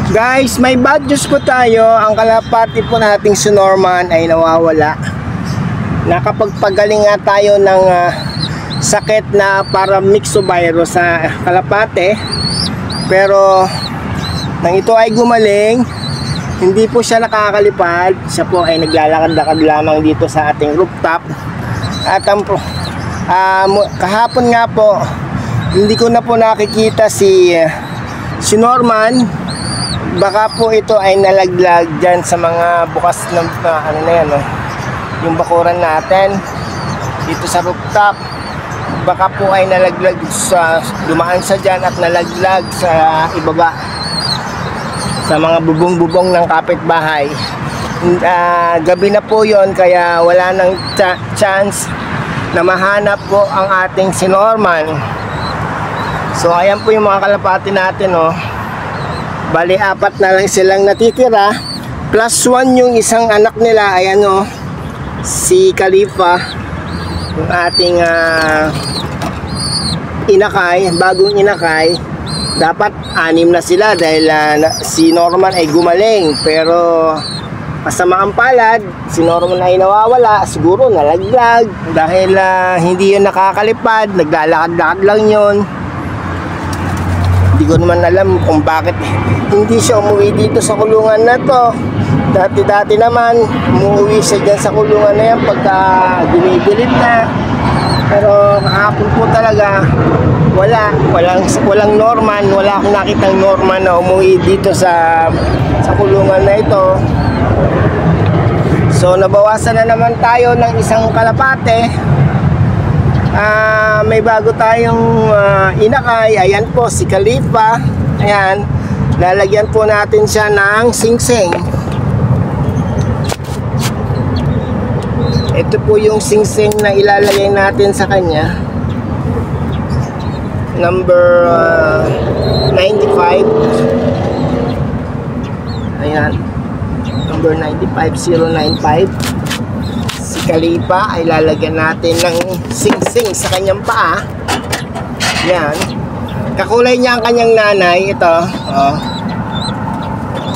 Guys, may bad news po tayo. Ang kalapati po nating si Norman ay nawawala. Nakapagpagaling nga tayo ng sakit na para myxovirus sa kalapate. Pero nang ito ay gumaling, hindi po siya nakakalipad. Siya po ay naglalakad-lakad lamang dito sa ating rooftop. At kahapon nga po, hindi ko na po nakikita si Norman. Baka po ito ay nalaglag dyan sa mga bukas ng ano na yan, no? Yung bakuran natin dito sa rooftop. Baka po ay nalaglag dumaan sa dyan at nalaglag sa ibaba sa mga bubong-bubong ng kapitbahay. Gabi na po yon, kaya wala nang chance na mahanap po ang ating si Norman. So ayan po yung mga kalapati natin, oh. Bali, 4 na lang silang natitira. Plus 1 yung isang anak nila. Ayan, oh, si Khalifa, yung ating inakay, bagong inakay. Dapat 6 na sila dahil si Norman ay gumaling. Pero masama ang palad, si Norman ay nawawala. Siguro nalaglag dahil hindi yun nakakalipad. Naglalakad-lakad lang yun. Hindi ko naman alam kung bakit hindi siya umuwi dito sa kulungan na to. Dati-dati naman umuwi siya dyan sa kulungan na yan pagka dumidilim na. Pero kahapon po talaga walang Norman. Wala akong nakitang Norman na umuwi dito sa kulungan na ito. So nabawasan na naman tayo ng isang kalapate. May bago tayong inakay. Ayan po si Khalifa. Ayan, lalagyan po natin siya ng singsing. Ito po yung singsing na ilalagay natin sa kanya. Number 95. Ayan, number 95095. Khalifa ay lalagyan natin ng singsing sa kanyang paa. Yan. Kakulay niya ang kanyang nanay. Ito, oh.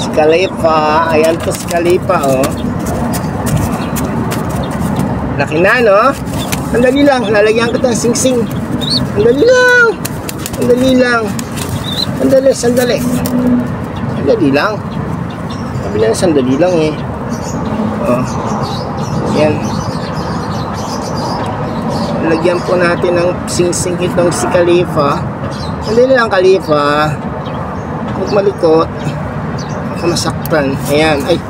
Si Khalifa. Ayan po si Khalifa, oh. Laki na, no? Andali lang. Lalagyan ko ng singsing. Andali lang. Andali lang. Sandali. Sandali lang. Sabi na sandali lang, eh. Oh. Yan. Lagyan po natin ng singsing itong si Khalifa. Hindi lang, Khalifa. Huwag malikot. Baka masaktan. Ayan. Ay.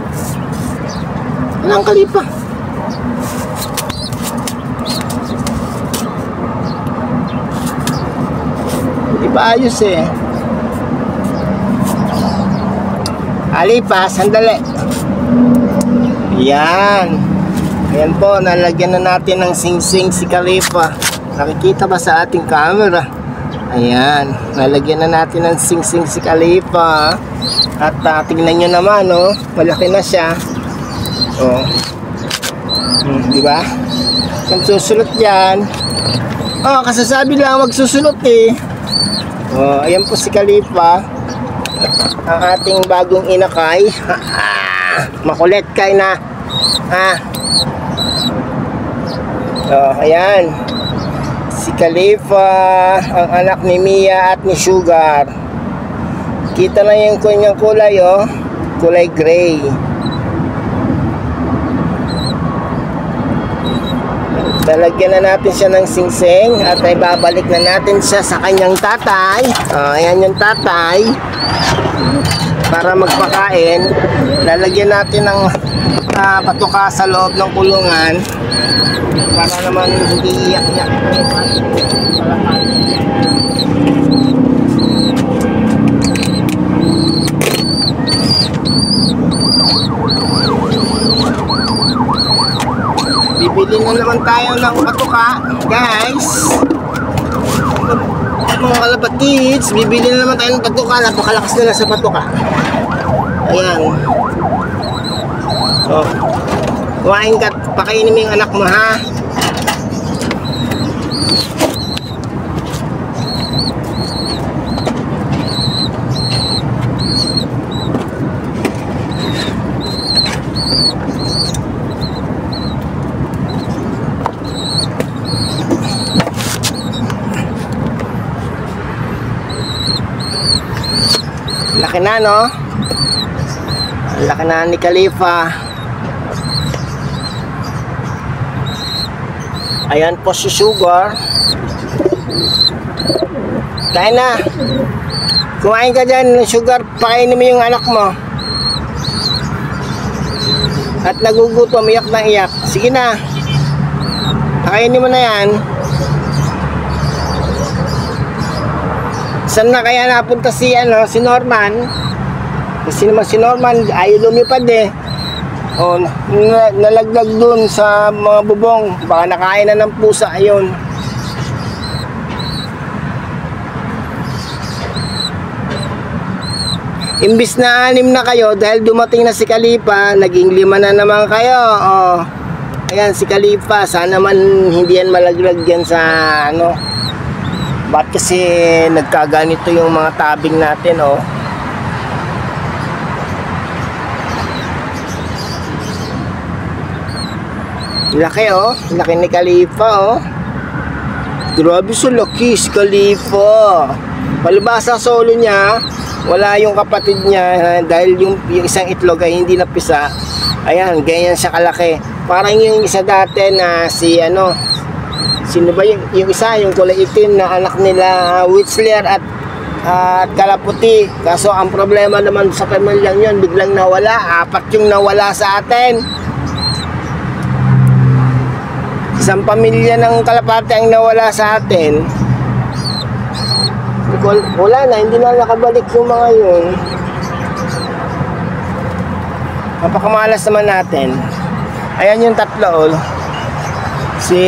Walang Khalifa. Hindi ba ayos, eh? Khalifa, sandali. Yan. Ayan po, nalagyan na natin ng singsing si Khalifa. Nakikita ba sa ating camera? Ayan, nalagyan na natin ng singsing si Khalifa. At tingnan nyo naman, oh, malaki na siya. Oh. Diba? Kung susulot yan. Oh, kasasabi lang, magsusulot, eh. Oh, ayan po si Khalifa. Ang ating bagong inakay. Makulit kay na. So, ayan. Si Khalifa, ang anak ni Mia at ni Sugar. Kita na yung kanyang kulay, oh. Kulay gray. Talagyan na natin siya ng singsing at ay babalik na natin siya sa kanyang tatay. Ayan yung tatay. Para magpakain, lalagyan natin ng patuka sa loob ng kulungan para naman hindi iyak-iyak. Bibili na naman tayo ng patuka, guys. Mga kalapatids, bibili na naman tayo ng patuka. Napakalakas nila sa patuka. Ayan. So, kumain ka, pakainin mo yung anak mo, ha? Laki na, no? Laki na ni Khalifa. Ayan po si Sugar. Kain na. Kumain ka dyan, Sugar. Pakainin mo yung anak mo. At nagugutom, iyak na iyak. Sige na. Pakainin mo na yan. Saan na kaya napunta si Norman? Kasi naman si Norman ayaw lumipad eh. O, nalaglag dun sa mga bubong. Baka nakain na ng pusa. Ayun. Imbis na 6 na kayo, dahil dumating na si Khalifa, naging 5 na naman kayo. O, ayan si Khalifa. Sana man hindi yan malaglag yan sa Ba't kasi nagkaganito yung mga tabing natin, oh? Laki, oh. Laki ni Khalifa, oh. Grabe sa laki si Khalifa. Palibasa solo niya, wala yung kapatid niya dahil yung isang itlog ay hindi napisa. Ayan, ganyan siya kalaki. Parang yung isa dati na si sino ba yung isa, yung kulay itim na anak nila Whistler at Kalaputi. Kaso ang problema naman sa pamilyang yun, biglang nawala. 4 yung nawala sa atin. Isang pamilya ng Kalapati ang nawala sa atin. Wala na, hindi na nakabalik yung mga yun. Napakamalas naman natin. Ayan yung tatlo, oh. Si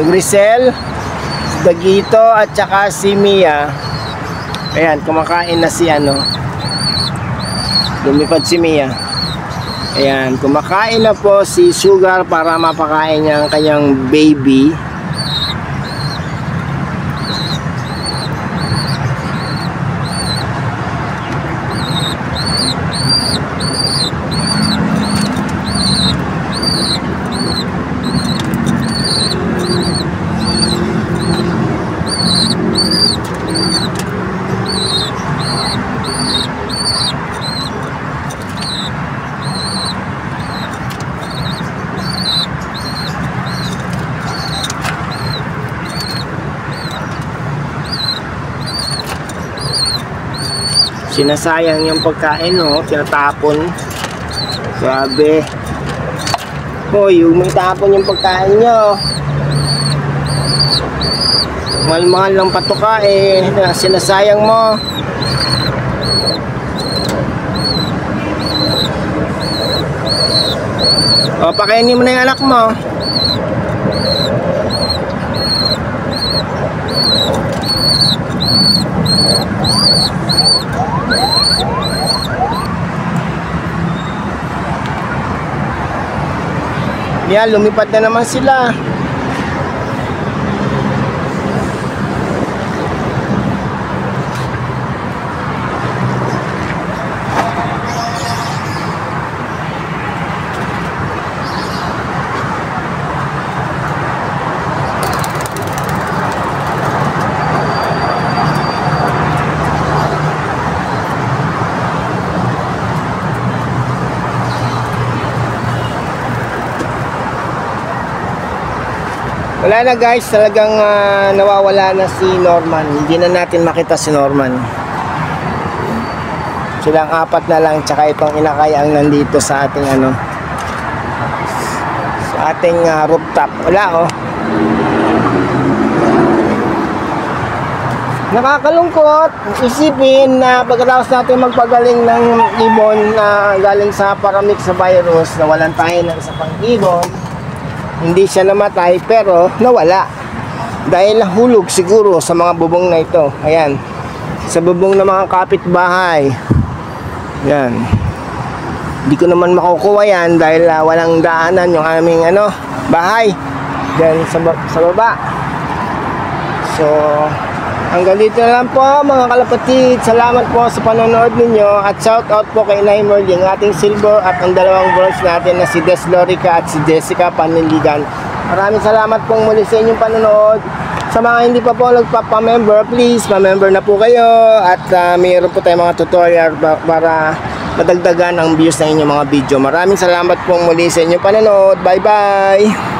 Grisel, si Dagito at saka si Mia. Ayan, kumakain na si lumipad si Mia. Ayan, kumakain na po si Sugar para mapakain niya ang kanyang baby. Sinasayang yung pagkain, no? Tinatapon. Grabe. Hoy, may tapon yung pagkain nyo. Mahal-mahal ng patuka eh. Sinasayang mo. O, pakainin mo na yung anak mo. Yan, lumipad na naman sila. Wala na guys, talagang nawawala na si Norman. Hindi na natin makita si Norman. Silang 4 na lang, tsaka itong inakay ang nandito sa ating sa ating rooftop. Wala, oh. Nakakalungkot isipin na pagkatapos natin magpagaling ng ibon na galing sa paramix sa virus, nawalan tayo ng isa pang ibon. Hindi siya namatay pero nawala dahil nahulog siguro sa mga bubong na ito. Ayan, sa bubong ng mga kapitbahay. Yan, hindi ko naman makukuha yan dahil walang daanan yung aming bahay dyan sa baba. So Hanggang dito na lang po mga kalapatid. Salamat po sa panonood ninyo at shout out po kay Inay Merling, ating silver at ang dalawang bronze natin na si Des Lorica at si Jessica Paniligan. Maraming salamat pong muli sa inyong panonood. Sa mga hindi pa po nagpapa-member, please pa-member na po kayo at mayroon po tayong mga tutorial para madagdagan ang views ng inyong mga video. Maraming salamat pong muli sa inyong panonood. Bye bye!